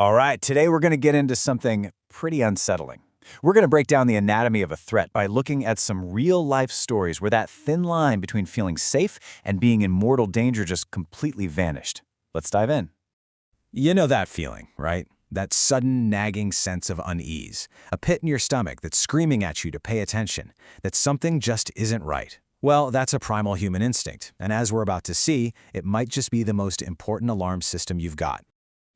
All right, today we're going to get into something pretty unsettling. We're going to break down the anatomy of a threat by looking at some real-life stories where that thin line between feeling safe and being in mortal danger just completely vanished. Let's dive in. You know that feeling, right? That sudden nagging sense of unease. A pit in your stomach that's screaming at you to pay attention, that something just isn't right. Well, that's a primal human instinct, and as we're about to see, it might just be the most important alarm system you've got.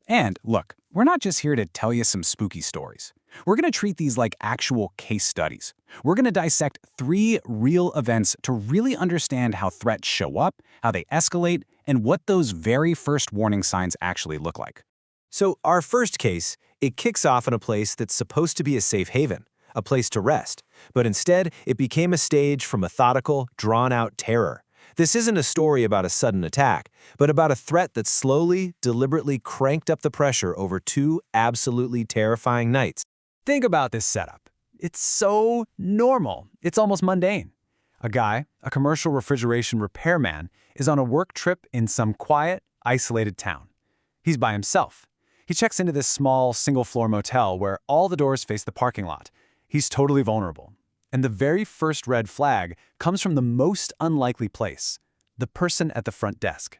And look, we're not just here to tell you some spooky stories. We're going to treat these like actual case studies. We're going to dissect 3 real events to really understand how threats show up, how they escalate, and what those very first warning signs actually look like. So our first case, it kicks off in a place that's supposed to be a safe haven, a place to rest, but instead it became a stage for methodical, drawn-out terror. This isn't a story about a sudden attack, but about a threat that slowly, deliberately cranked up the pressure over 2 absolutely terrifying nights. Think about this setup. It's so normal. It's almost mundane. A guy, a commercial refrigeration repairman, is on a work trip in some quiet, isolated town. He's by himself. He checks into this small, single-floor motel where all the doors face the parking lot. He's totally vulnerable. And the very first red flag comes from the most unlikely place, the person at the front desk.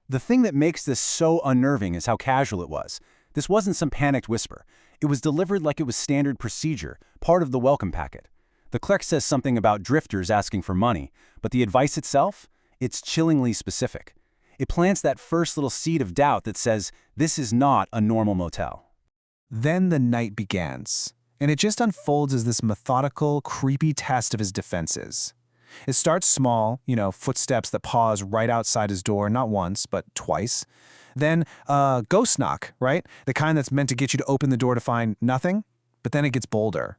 The thing that makes this so unnerving is how casual it was. This wasn't some panicked whisper. It was delivered like it was standard procedure, part of the welcome packet. The clerk says something about drifters asking for money, but the advice itself, it's chillingly specific. It plants that first little seed of doubt that says, this is not a normal motel. Then the night begins, and it just unfolds as this methodical, creepy test of his defenses. It starts small, footsteps that pause right outside his door, not once, but twice. Then a ghost knock, right? The kind that's meant to get you to open the door to find nothing, but then it gets bolder.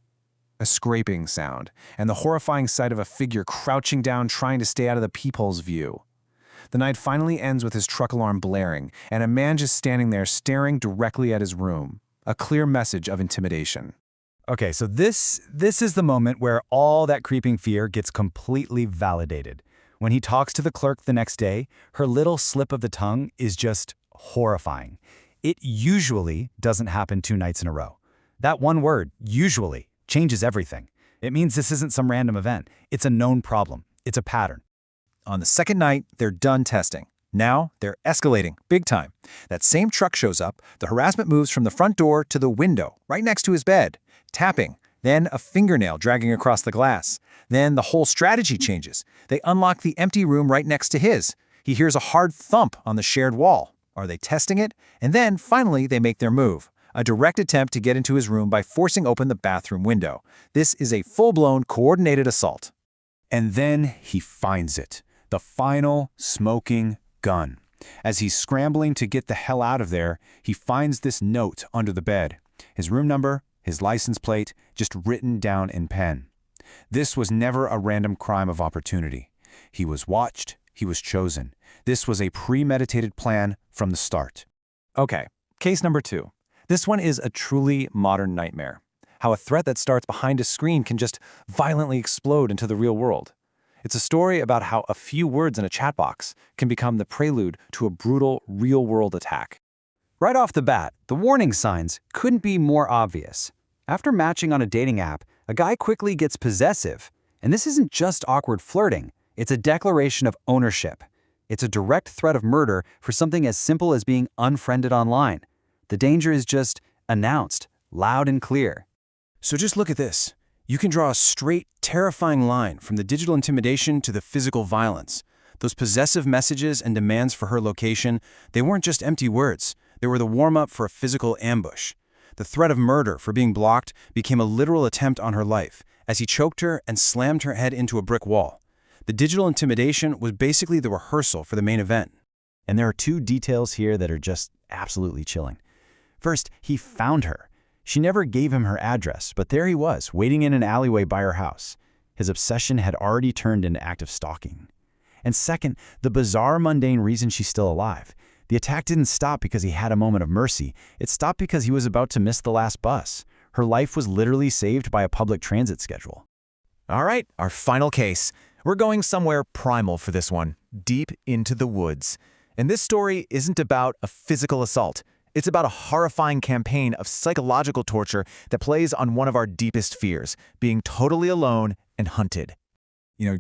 A scraping sound, and the horrifying sight of a figure crouching down trying to stay out of the peephole's view. The night finally ends with his truck alarm blaring, and a man just standing there staring directly at his room. A clear message of intimidation. Okay, so this is the moment where all that creeping fear gets completely validated. When he talks to the clerk the next day, her little slip of the tongue is just horrifying. It usually doesn't happen 2 nights in a row. That one word, usually, changes everything. It means this isn't some random event. It's a known problem. It's a pattern. On the second night, they're done testing. Now, they're escalating, big time. That same truck shows up, the harassment moves from the front door to the window, right next to his bed. Tapping, then a fingernail dragging across the glass. Then the whole strategy changes. They unlock the empty room right next to his. He hears a hard thump on the shared wall. Are they testing it? And then, finally, they make their move. A direct attempt to get into his room by forcing open the bathroom window. This is a full-blown, coordinated assault. And then he finds it. The final smoking gun. As he's scrambling to get the hell out of there, he finds this note under the bed. His room number, his license plate, just written down in pen. This was never a random crime of opportunity. He was watched, he was chosen. This was a premeditated plan from the start. Okay, case number 2. This one is a truly modern nightmare. How a threat that starts behind a screen can just violently explode into the real world. It's a story about how a few words in a chat box can become the prelude to a brutal, real-world attack. Right off the bat, the warning signs couldn't be more obvious. After matching on a dating app, a guy quickly gets possessive. And this isn't just awkward flirting. It's a declaration of ownership. It's a direct threat of murder for something as simple as being unfriended online. The danger is just announced, loud and clear. So just look at this. You can draw a straight, terrifying line from the digital intimidation to the physical violence. Those possessive messages and demands for her location, they weren't just empty words. They were the warm-up for a physical ambush. The threat of murder for being blocked became a literal attempt on her life as he choked her and slammed her head into a brick wall. The digital intimidation was basically the rehearsal for the main event. And there are 2 details here that are just absolutely chilling. First, he found her. She never gave him her address, but there he was, waiting in an alleyway by her house. His obsession had already turned into active stalking. And second, the bizarre, mundane reason she's still alive. The attack didn't stop because he had a moment of mercy. It stopped because he was about to miss the last bus. Her life was literally saved by a public transit schedule. All right, our final case. We're going somewhere primal for this one, deep into the woods. And this story isn't about a physical assault. It's about a horrifying campaign of psychological torture that plays on one of our deepest fears, being totally alone and hunted.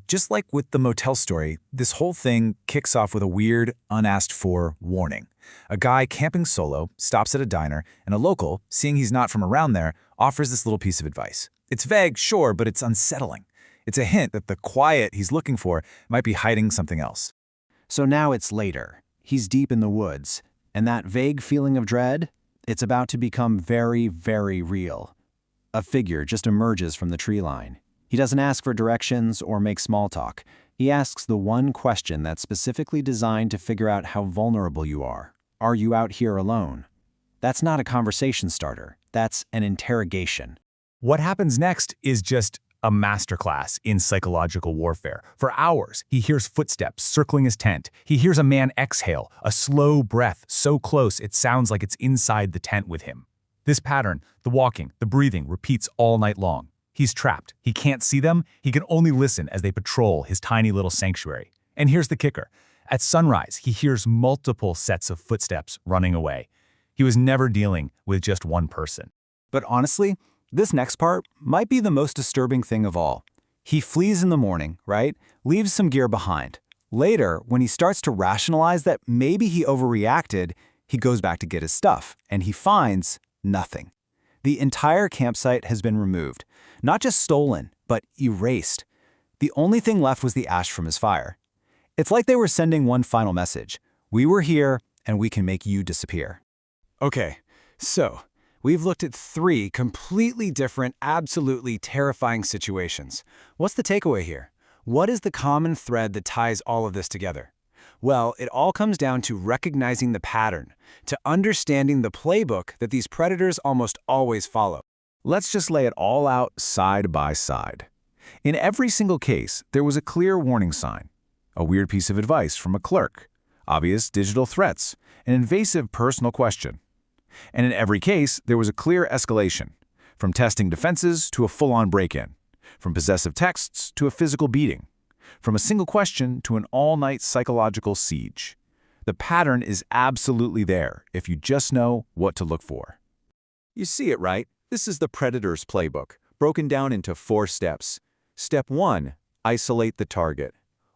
Just like with the motel story, this whole thing kicks off with a weird, unasked-for warning. A guy camping solo stops at a diner, and a local, seeing he's not from around there, offers this little piece of advice. It's vague, sure, but it's unsettling. It's a hint that the quiet he's looking for might be hiding something else. So now it's later. He's deep in the woods, and that vague feeling of dread, it's about to become very, very real. A figure just emerges from the tree line. He doesn't ask for directions or make small talk. He asks the one question that's specifically designed to figure out how vulnerable you are. Are you out here alone? That's not a conversation starter. That's an interrogation. What happens next is just a masterclass in psychological warfare. For hours, he hears footsteps circling his tent. He hears a man exhale, a slow breath so close it sounds like it's inside the tent with him. This pattern, the walking, the breathing, repeats all night long. He's trapped. He can't see them. He can only listen as they patrol his tiny little sanctuary. And here's the kicker. At sunrise, he hears multiple sets of footsteps running away. He was never dealing with just one person. But honestly, this next part might be the most disturbing thing of all. He flees in the morning, right? Leaves some gear behind. Later, when he starts to rationalize that maybe he overreacted, he goes back to get his stuff, and he finds nothing. The entire campsite has been removed. Not just stolen, but erased. The only thing left was the ash from his fire. It's like they were sending one final message. We were here, and we can make you disappear. Okay, so we've looked at 3 completely different, absolutely terrifying situations. What's the takeaway here? What is the common thread that ties all of this together? Well, it all comes down to recognizing the pattern, to understanding the playbook that these predators almost always follow. Let's just lay it all out side by side. In every single case, there was a clear warning sign, a weird piece of advice from a clerk, obvious digital threats, an invasive personal question. And in every case, there was a clear escalation, from testing defenses to a full-on break-in, from possessive texts to a physical beating, from a single question to an all-night psychological siege. The pattern is absolutely there if you just know what to look for. You see it, right? This is the predator's playbook, broken down into 4 steps. Step 1, isolate the target.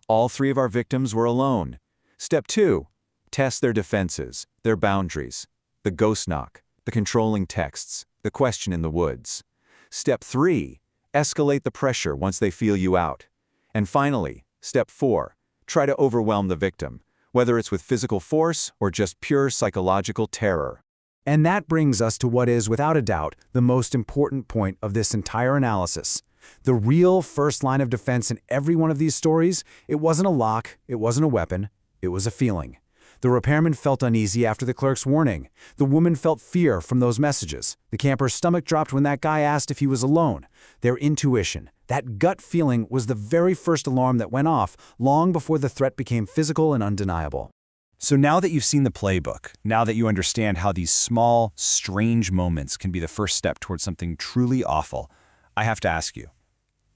All 3 of our victims were alone. Step 2, test their defenses, their boundaries, the ghost knock, the controlling texts, the question in the woods. Step 3, escalate the pressure once they feel you out. And finally, step 4, try to overwhelm the victim, whether it's with physical force or just pure psychological terror. And that brings us to what is, without a doubt, the most important point of this entire analysis. The real first line of defense in every one of these stories, it wasn't a lock, it wasn't a weapon, it was a feeling. The repairman felt uneasy after the clerk's warning. The woman felt fear from those messages. The camper's stomach dropped when that guy asked if he was alone. Their intuition, that gut feeling, was the very first alarm that went off long before the threat became physical and undeniable. So now that you've seen the playbook, now that you understand how these small, strange moments can be the first step towards something truly awful, I have to ask you,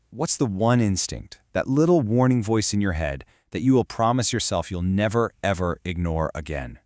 what's the one instinct, that little warning voice in your head, that you will promise yourself you'll never, ever ignore again?